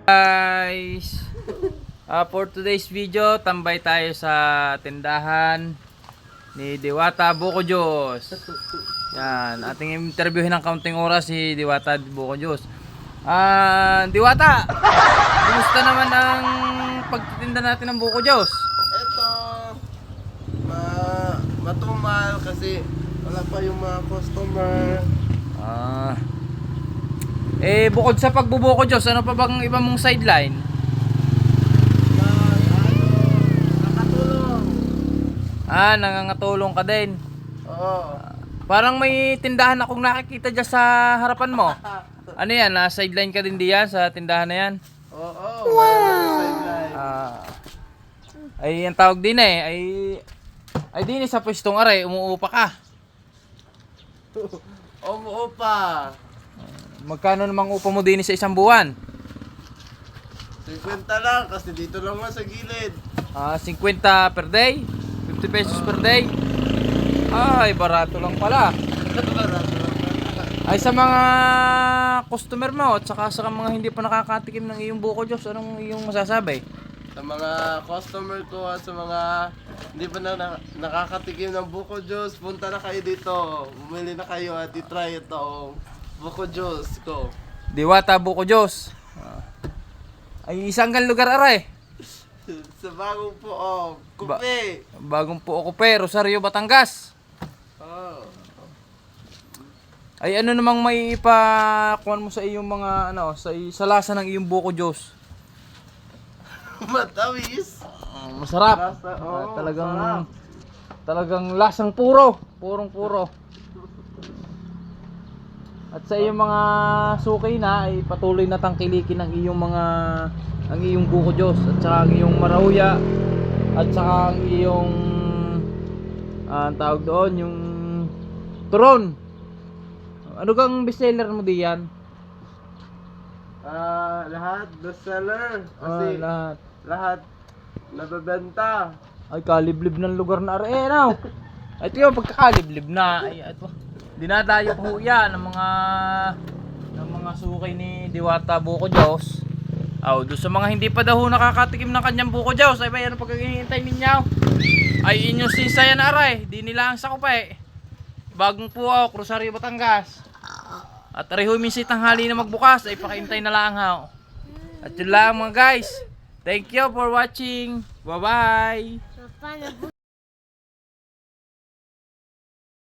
Guys, for today's video, tambay tayo sa tindahan ni Diwata Buko Diyos. Yan, ating interviewin ng kaunting oras si Diwata Buko Diyos. Diwata, kumusta naman ang pagtitinda natin ng Buko Diyos? Ito, matumal kasi wala pa yung mga customer. Bukod sa pagbubuko Diyos, ano pa bang iba mong sideline? Nakatulong. Nangangatulong ka din. Oo. Parang may tindahan akong nakikita dyan sa harapan mo. Ano yan? Sideline ka din diyan sa tindahan na yan? Oo. Wow! Ay, ang tawag din ay din sa pwestong aray, umuupa ka. Umuupa. Magkano namang upa mo din sa isang buwan? 50 lang kasi dito lang sa gilid. 50 per day? 50 pesos per day? Ay, barato lang pala. Ay, sa mga customer mo at saka sa mga hindi pa nakakatikim ng iyong Buko Diyos, anong iyong masasabi? Sa mga customer ko at sa mga hindi pa nakakatikim ng Buko Diyos, punta na kayo dito. Bumili na kayo at i-try itong Buko Diyos ko. Diwata Buko Diyos. Ay, isang gan lugar aray. Sa bagong Pook, Kupe. Bagong Pook, Kupe, Rosario, Batangas. Oh. Ay, ano namang may ipakuan mo sa iyong mga sa lasa ng iyong Buko Diyos? Matamis. Masarap. Lasa, Talagang sarap. talagang lasang puro, puro. At sa iyong mga suki na ay patuloy na tangkilikin ang iyong Buko Diyos at saka ang iyong marauya at saka ang iyong tawag doon yung turon. Ano kang bestseller mo diyan? Lahat bestseller kasi lahat nabebenta. Ay, kaliblib ng lugar na are now. Ito yung pagkakaliblib na. Ay, ito. Dinadayo pa ho yan ng mga sukay ni Diwata Buko Diyos. Doon sa mga hindi pa daw nakakatikim ng kanyang Buko Diyos, ay ba yan ang pagkakihintay ninyo? Ay inyong sinsaya na aray, di nila ang sakupay. Bagong Pook, Rosario, Batangas. At aray ho minsan tanghali na magbukas, ay pakihintay na lang ha. At yun lang mga guys. Thank you for watching. Bye bye.